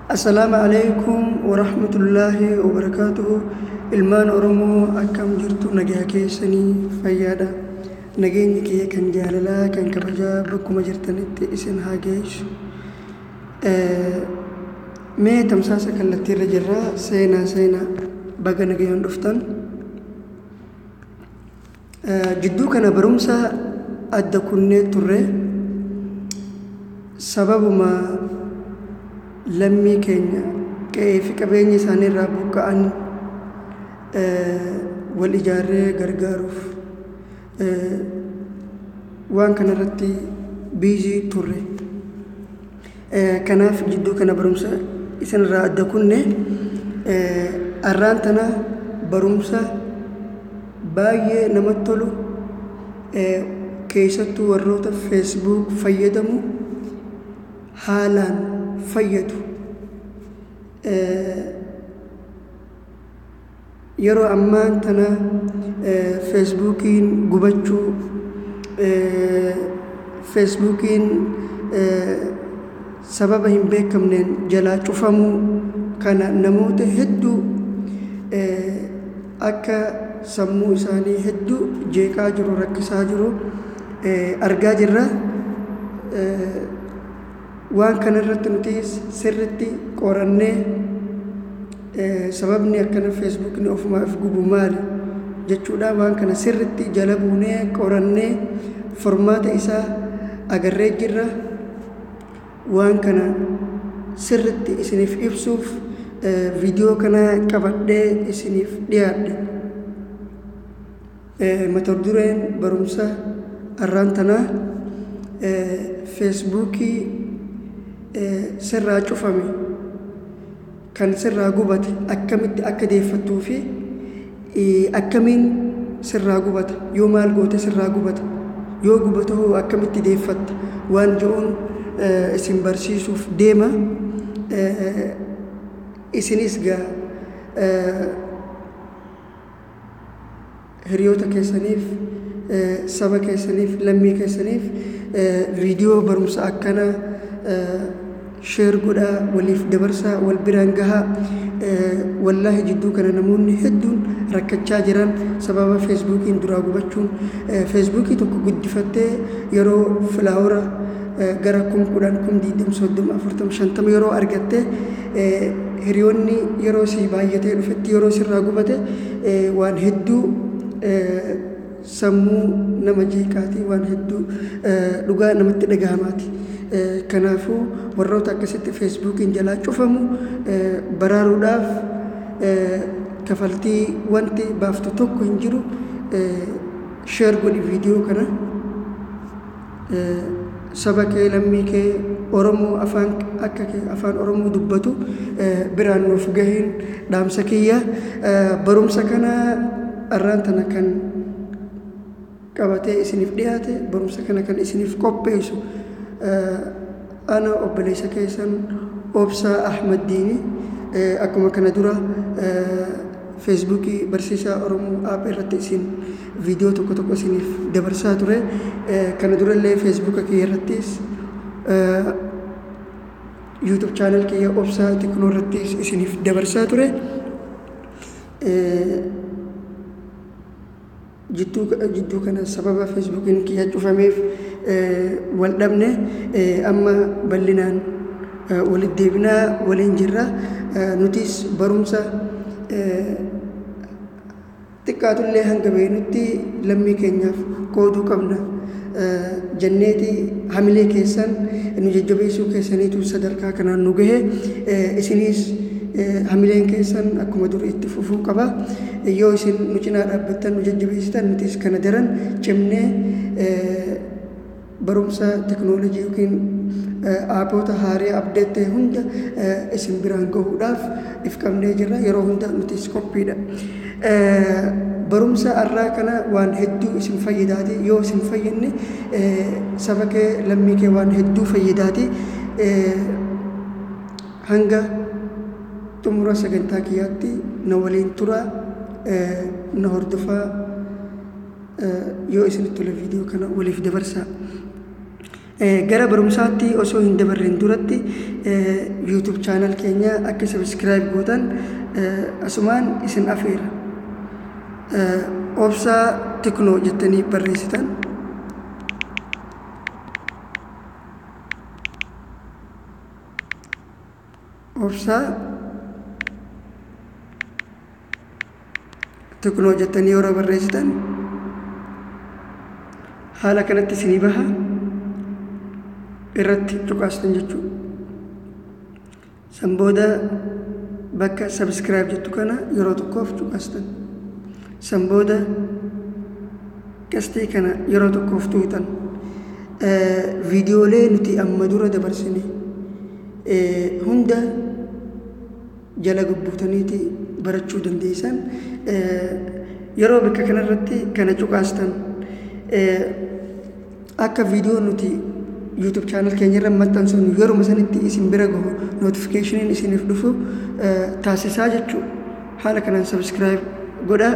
السلام عليكم ورحمة الله وبركاته. المان أرمو أكم جرتو نجاكي سني فيادا نجيني كي كان جاللا كان كبجا بكم جرتني إسن هاجيش مي تمساسا كالتي رجرا سينا بقى نجيان دفتن جدو كان برمسا أدى كنة ترى سبب ما لمي كينيا كيف كبيني ساني رابو كأن والإجارة غرغاروف وان كان رتي بيجي توري كناف جدو كان برمسا إسن راد كنة أرانتنا برمسا باي نمتلو كيستو وروتا فيسبوك فيدمو حالان فيدو يرو أمان تنا فيسبوكين قبتشو فيسبوكين سببهم بيكم نين جلا شوفمو كان نموت هدو أكا سمو إساني هدو جيكا جرو ركسا جرو أرقا جرا وان كان الرتنتيس سرتي قرنة سببني أكنا فيسبوك نوف ما أفقو مالي جتشودا وان كان سرتي جلبوني قرنة فرمات إسا أجرّي جرّا وان كان سرتي إسنيف إبسوف فيديو كنا كبدة إسنيف دياد متردورين برمسا الرانتنا فيسبوكي سرّا شوفامي كان سرّا قبت أكمل أكدي فتوفي أكمل سرّا قبت يوم الجوت سرّا قبت يو قبته أكمل تديفت وان جون اسم برسيسوف ديما إسنيسجا هريوتا كيسانيف سبا كيسانيف لمي كيسانيف فيديو برمس أكنا شير قدا وليف دبرسا والبرانجها والله جدو كان نموني هدون ركتشا جران سبب فيسبوك إن دراغو بچون فيسبوكي توكو قد فتة يرو فلاورا غراكم قدانكم ديدم صدم أفرتم شانتم يرو أرغتة هريوني يرو سيبايته رفتي يرو سراغو بته وان هدو سمو نمجيكاتي وان هدو لغا نمت دغاماتي كنافو وروتا كست فيسبوك إن جلا شوفمو برارو داف كفلتي وانتي بافتو توكو هنجرو شير قولي فيديو كنا سبكي لميكي أورمو أفان أكاكي أفان أورمو دبتو بران نفقهين دام سكية بروم سكنا أرانتنا كان كابتي إسنف دياتي بروم سكنا كان إسنف كوبيسو أنا أبليس كيسان أبسا أحمد ديني أكما كان دورا فيسبوكي برسيسا أرمو آب إرتيسين فيديو توكو توكو سينيف دبرسا توري كان دورا اللي فيسبوكا كي إرتيس يوتيوب channel كي أبسا تكنو إرتيس سينيف دبرسا توري جدو كان سبب فيسبوك إن كي أشوفه والدمنة أما بلنان ولديبنا ولنجرة نوتيس برومسا تكاتو اللي هنقبي نوتي لمي كينياف كودو كبنا جنتي حملي كيسان نججبيسو كيسانيتو صدركا كنا نوجه إسنيس حملين كيسان أكو مدور اتفوفو قبا يو إسن نجنا ربطان نججبيستان نوتيس كندران جمنة برمسا تكنولوجي يمكن أبوتا هاري أبديت هندا اسم برانكو هداف إفكام نجرا يرو هندا نوتيسكوبي دا برمسا أراكنا وان هدو اسم فيداتي يو اسم فيني سبك لميك وان هدو فيداتي هنگا تمرا سجنتاكياتي نولين ترى نهردفا يو اسم الفيديو كنا ولي في دبرسا gara barumsaatti osoo hin dabarrin duratti YouTube channel keenya akka subscribe gootan asumaan isin afeera. Obsaa Teknoo jettanii barreessitan. Obsaa Teknoo jettanii yeroo barreessitan haala kanatti isinii baha. Irratti cuqaastan jechuudha. San booda bakka subscribe jettu kana yeroo tokkoof cuqaastan. San booda qastii kana yeroo tokkoof tuutan. Viidiyoolee nuti amma dura dabarsine hunda jala gabbuutaniiti barachuu dandeessan. Yeroo bakka kanarratti kana cuqaastan akka viidiyoo nuti YouTube channel keenya irra maxxansuun yeroo sanatti isin bira gahu notification isiniif dhufu taasisaa jechuudha. Haala kanaan subscribe godhaa.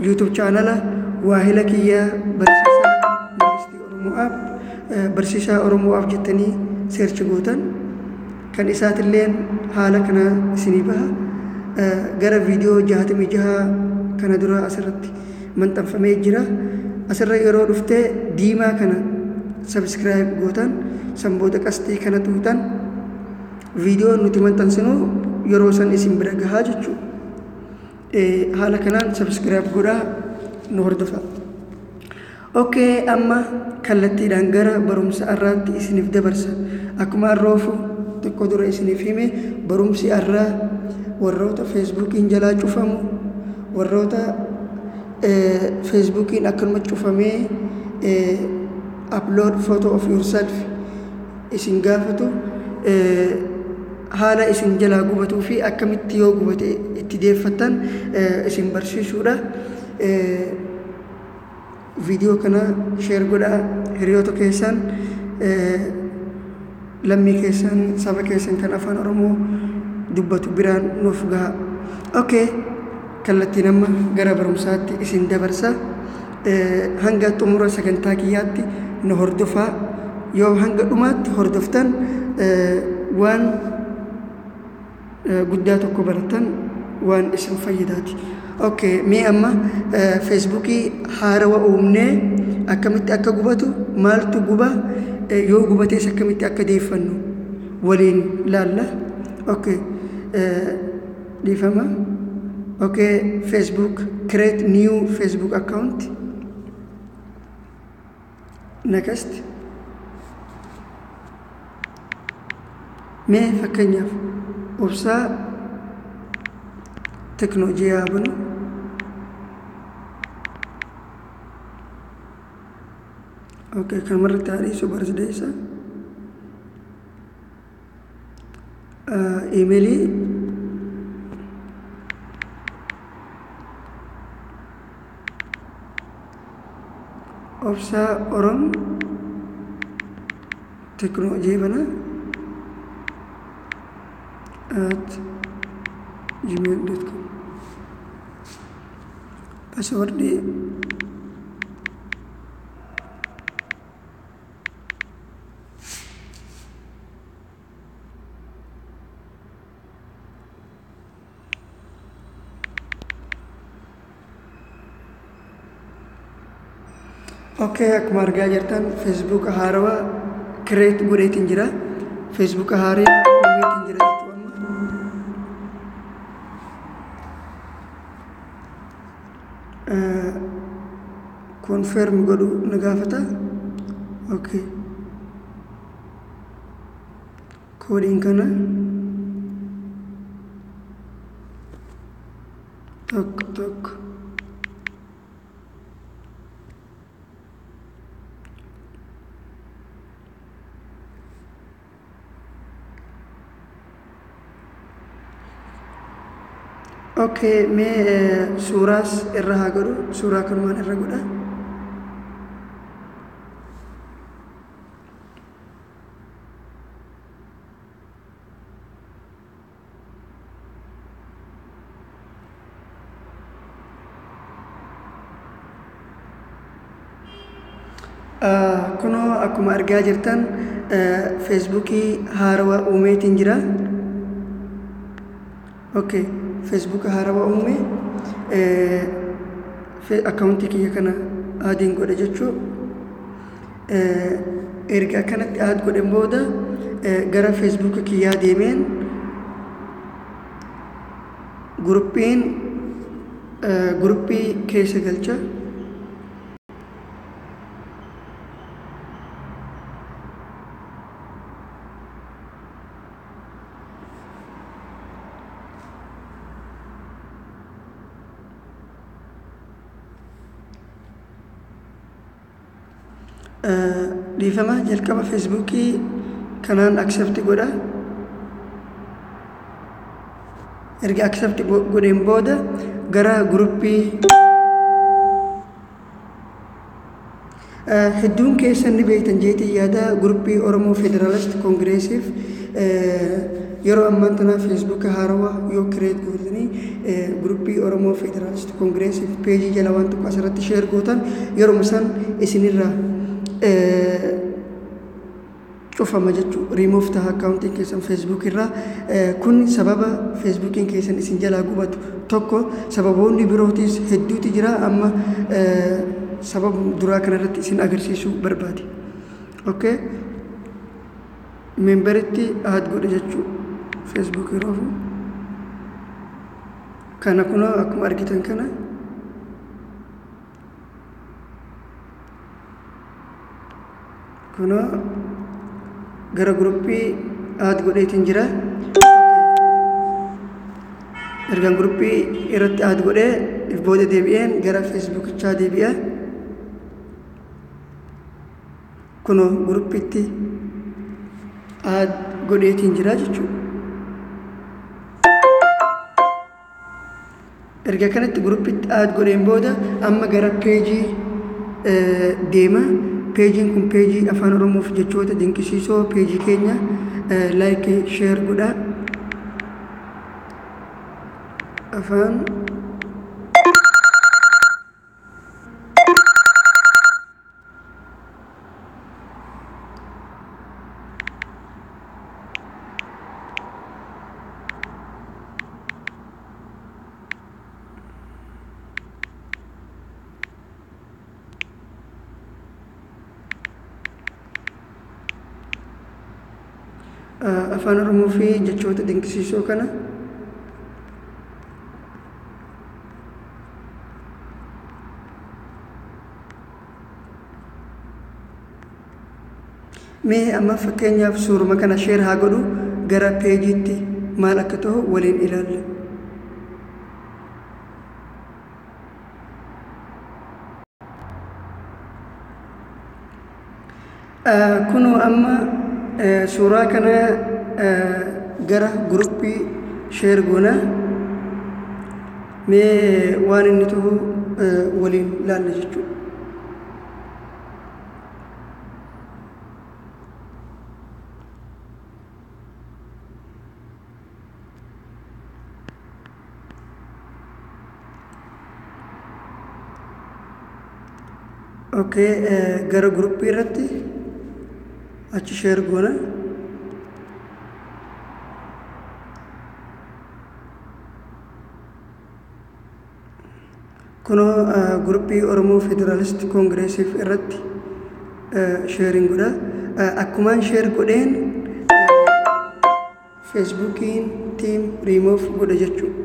YouTube channel Waahila Kiyyaa Barsiisaa Oromoo jettanii search gootan kan isaatillee haala kana isinii baha. Gara viidiyoo 66 kana dura asirratti maxxanfamee jira. Asirra yeroo dhuftee diimaa kana subscribe gootan san booda qastii kana tuutan viidiyoo nuti maxxansinu yeroo san isin bira gahaa jechuudha. Haala kanaan subscribe godhaa nu hordofaa. Okay, amma kallattiidhaan gara barumsa irraatti isiniif dabarsa. Akkuma arroofu xiqqoo dura isiniif hime barumsi irraa warroota Facebookiin jalaa cufamu, warroota Facebookiin akkanuma cufamee upload photo of yourself isin gaafatu haala isin jalaa gubatuu fi akkamitti yoo gubate itti deeffattan isin barsiisuudha. Viidiyoo kana share godhaa hiriyoota keessan, lammii keessan, saba keessan kan afaan Oromoo dubbatu biraan nuuf gahaa. Okay, kallattiin amma gara barumsaatti isin dabarsa. Hanga xumura sagantaa kiyyaatti nu hordofaa. Yoo hanga dhumaatti hordoftan waan guddaa tokko baratan waan isin fayyidaati. Okay, mee amma Facebookii haarawa uumnee akkamitti akka gubatu, maaltu guba, yoo gubatees akkamitti akka deeffannu waliin laalla. Okay, dhiifama. Okay, Facebook, create new Facebook account. Next. Mee fakkeenyaaf obsaa teknoolojii bunu. Okay, kan marratti haadhiisu barsideessa. Emailii obsaa Oromoo teknoolojii bana @gmail.com. Password Okay, akkuma argaa jirtan Facebook haarawaa create godheetiin jira. Facebook haaraa godheetiin jira jechuudha. Confirm godhu na gaafata. Okay. Koodiin kana tokko Okay, mee suuraas irra haa godhu. Suuraa kanumaan irra godha. kunoo akkuma argaa jirtan Facebookii haarawaa uumeetiin jira. Okay, Facebook haarawaa uume akkaawuntii kiyya kana aadiin godhe jechuu. Erga akkanatti aad godhen booda gara Facebook kiyyaa deemeen guruppii keessa galcha. Dhiifama jalqaba Facebookii kanaan accept godha. Erga accept godheen booda gara guruppii hedduun keessan ni beektan jeetii yaada guruppii Oromoo Federalist Congressiif yeroo ammaan tana Facebook haarawaa yoo create gootanii guruppii Oromoo Federalist Congressiif page jala waan tokko asirratti share gootan yeroo san isinirraa cufama jechuu remove ta'a accountiin keessan Facebook irraa. Kun sababa Facebookiin keessan isin jalaa gubatu tokko sababoonni birootis hedduutu jira. Amma sababa duraa kanarratti isin agarsiisuu barbaade. Okay, memberitti aad godhe jechuu Facebook irraa kana kunoo akkuma argitan kana kunoo gara guruppii aad godheetiin jira. Ergaan guruppii irratti aad godhee booda deebi'een gara Facebookichaa deebi'a. Kunoo guruppiitti aad godheetiin jira jechuudha. Erga kanatti guruppiitti aad godheen booda amma gara peejii deema. Peejiin kun peejii afaan Oromoof jechoota dinqisiisoo peejii keenya like share godha. Afaan Oromoo fi jechoota dinqisiisoo kana mee amma fakkeenyaaf suuruma kana share haa godhu gara peejiitti maal akka ta'u waliin ilaalla. Kunoo amma suuraa kana gara guruppii share goona. Mee waan inni ta'u waliin ilaalla jechuudha. Okay, gara guruppii irratti achi share goona. Kunoo guruppii Oromoo Federalist Congressiif irratti sharing godha. Akkumaan share godheen Facebookiin team remove godha jechuudha.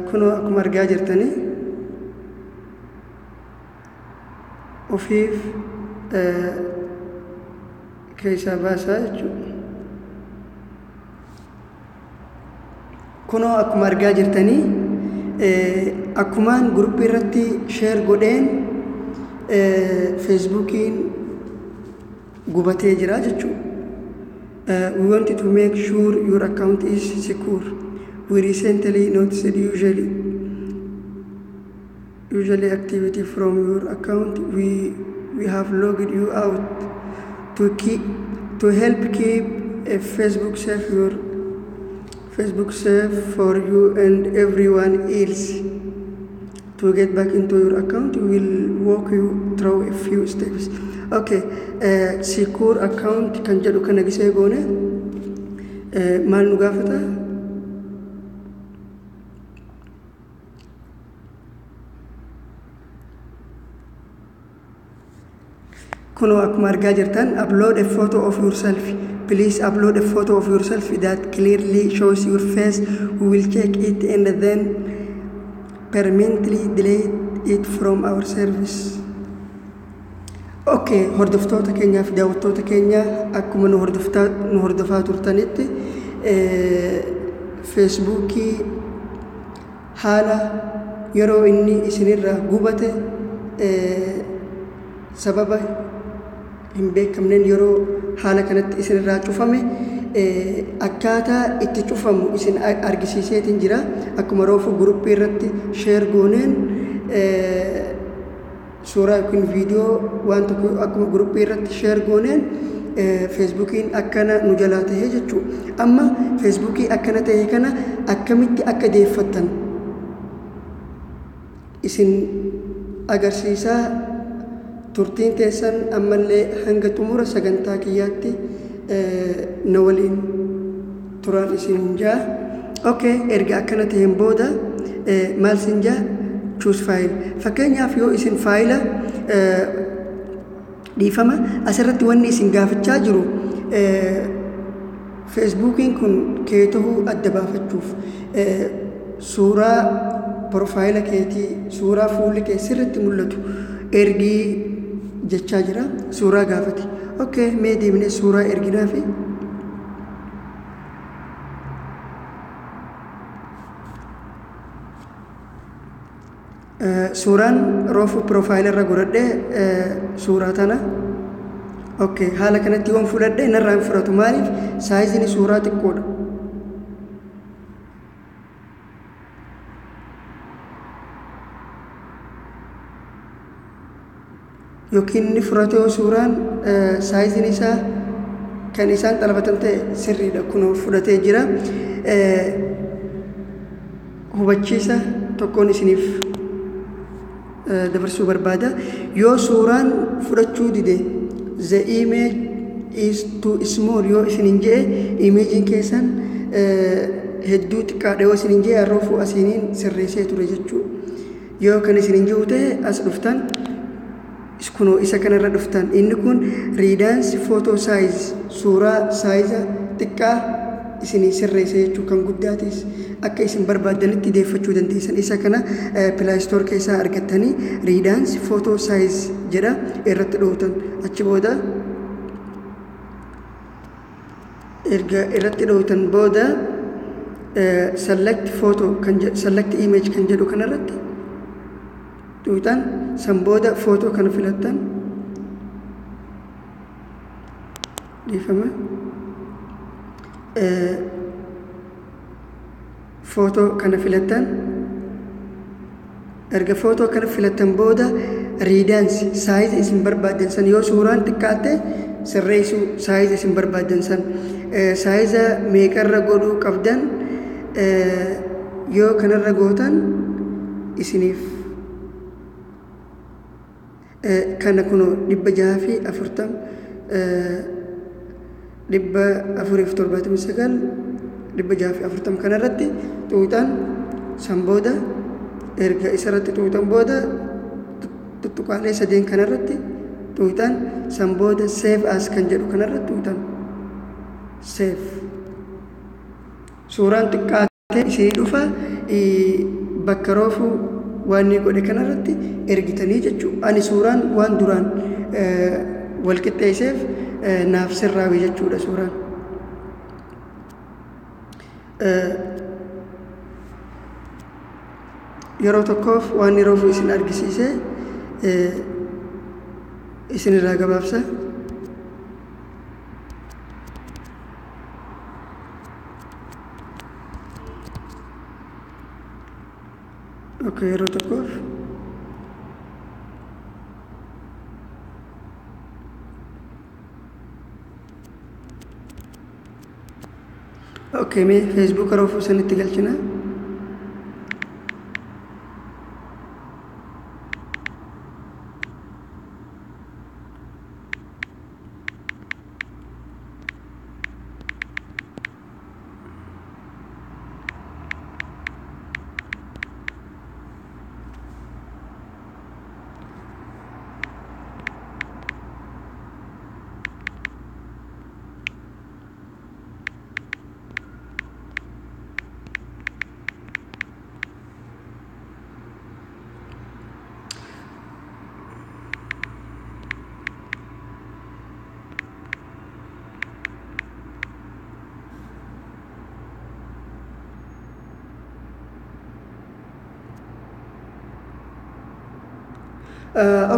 Kunoo akkuma argaa jirtanii ofiif keessaa baasaa jechuudha. Kunoo akkuma argaa jirtanii akkumaan guruppii irratti share godheen Facebookiin gubatee jira jechuudha. We want to make sure your account is secure. We recently noticed usually usually activity from your account. We have logged you out to help keep a Facebook safe for you and everyone else. To get back into your account, we will walk you through a few steps. Okay, secure account kan jedhu kana gisee goone maal nu gaafata? Kuno akkuma argaa jirtan, upload a photo of yourself. Please upload a photo of yourself that clearly shows your face. We will check it and then permanently delete it from our service. Okay, hordoftoota keenyaa fi daawwattoota keenya akkuma nu hordofaa turtanitti Facebookii haala yeroo inni isinirraa gubate sababa hin beekamneen yeroo haala kanatti isinirraa cufame akkaataa itti cufamu isin argisiiseetiin jira. Akkuma roofu guruppii irratti sheer gooneen suuraa yookiin viidiyoo waan tokko akkuma guruppii irratti sheer gooneen Facebookiin akkana nu jalaa tahee jechuudha. Amma Facebookii akkana tahee kana akkamitti akka deeffattan isin agarsiisaa. Turtiin teessan ammallee hanga xumura sagantaa kiyyaatti na waliin turaan isin jaa. Okay, erga akkana taheen booda maal sin jaa? Choose file. Fakkeenyaaf yoo isin faayila dhiifama asirratti wanni isin gaafachaa jiru Facebookiin kun kee tahuu adda baafachuuf suuraa profaayila keetii suuraa fuulli kee sirriitti mul'atu ergii jechaa jira. Suuraa gaafate. Okay, mee deemnee suuraa erginaa fi suuraan roofu profaayila irra godhadhee suuraa tana. Okay, haala kanatti yoon fudhadhee narraa hin fudhatu. Maaliif? Saayiziin suuraa xiqqoodha. Yookiin inni fudhatee suuraan saayiziin isaa kan isaan xalabatan ta'e sirriidha. Kun fudhatee jira. Hubachiisa tokkoon isiniif dabarsuu barbaada. Yoo suuraan fudhachuu dide the image is too small yoo isinin jedhe imeejiin keessan hedduu xiqqaadha yoo isinin jedhe arroofuu asiniin sirreessee ture jechuudha. Yoo kan isinin jiru ta'e as dhuftan kunoo isa kanarra dhuftan. Inni kun readance photo size suuraa saayiza xiqqaa isinii sirreessee jechuu kan guddaatis akka isin barbaadanitti deeffachuu dandeessan. Isa kana Play Store keessaa argattanii readance photo size jedha irratti dhootan. Achi booda erga irratti dhootan booda select photo kan select image kan jedhu kanarratti dhootan. San booda photo kana filattan. Dhiifama. Photo kana filattan. Erga photo kana filattan booda readance size isin barbaadan san yoo suuraan xiqqaate sirreessuu size isin barbaadan san size meeqarra godhuu qabdan yoo kanarra gootan isiniif kana kuno 640 479 kanarratti xuuxan. San booda erga isarratti xuuxan booda tuttuqaalee sadeen kanarratti xuuxan. San booda save as kan jedhu kanarratti xuuxan. Save suuraan xiqqaatee isinii dhufa bakka roofuu waan ni godhe kanarratti ergitanii jechuudha. Ani suuraan waan duraan wal qixxeesseef naaf sirraawe jechuudha suuraan. Yeroo tokkoof waan ni roofu isin argisiisee isinirraa gabaabsa. Okay, yeroo tokkoof Okay, mee Facebook roofuu sanitti galchina.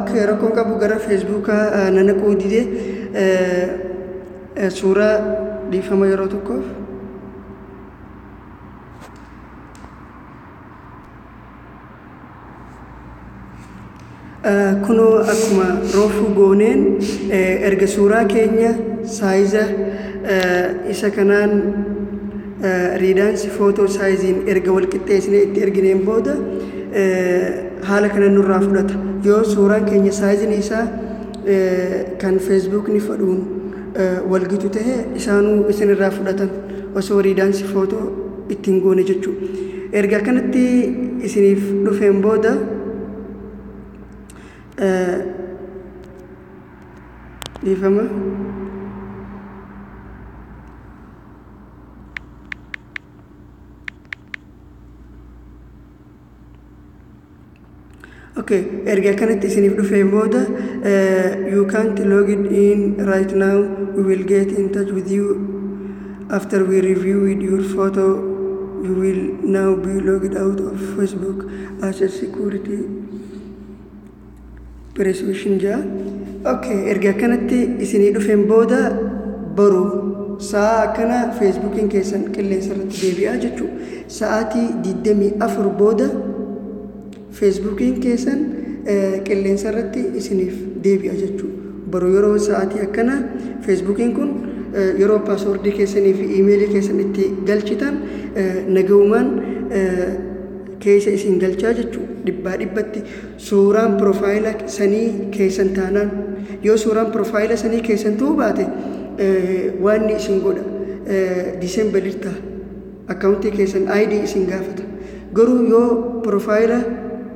Okay, rakkoon qabu gara Facebookaa nana qoodide suuraa dhiifama yeroo tokkoof. Kunoo akkuma roofuu gooneen erga suuraa keenya saayiza isa kanaan riidaansi footoo saayiziin erga wal qixxeessinee itti ergineen booda haala kana nurraa fudhata. Yoo suuraan keenya saayiziin isaa kan Facebookni fedhuun wal gitu ta'e isaanuu isinirraa fudhatan osoo riidaansi footoo ittiin goone jechuudha. Erga kanatti isiniif dhufeen booda dhiifama. Okay, erga kanatti isiniif dhufeen booda you can't log it in right now. We will get in touch with you after we review your photo. You will now be logged out of Facebook as a security precaution. Okay, erga kanatti isinii dhufeen booda boru sa'a akkana Facebookiin keessan qilleensa irratti deebi'aa jechuudha. Sa'aatii 24 booda Facebookiin keessan qilleensa irratti isiniif deebi'a jechuudha. Boru yeroo sa'aatii akkana Facebookiin kun yeroo paaswordii keessanii fi iimeelii keessan itti galchitan nagaumaan keessa isin galchaa jechuudha. Dhibbaa dhibbatti suuraan profaayila sanii keessan taanaan yoo suuraan profaayila sanii keessan ta'uu baate waan isin godha diisembalirtaa akkaawuntii keessan ID isin gaafata. Garuu yoo profaayila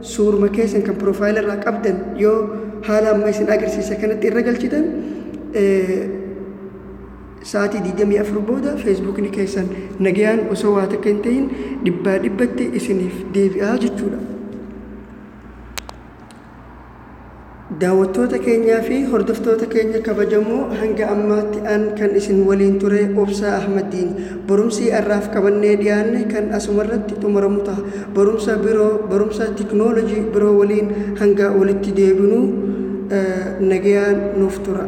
suuruma keessan kan profaayila irraa qabdan yoo haala amma isin agarsiisa kanatti irra galchitan sa'aatii 24 booda Facebookni keessan nagayaan osoo waa takka hin ta'in dhibbaa dhibbatti isiniif deebi'aa jechuudha. Daawwattoota keenyaa fi hordoftoota keenya kabajamoo hanga ammaatti an kan isin waliin ture Obsaa Ahmadiin. Barumsi har'aaf qabannee dhiyaanne kan asumarratti xumuramu ta'a. Barumsa tiknoolojii biroo waliin hanga walitti deebinuu nagayaan nuuf tura.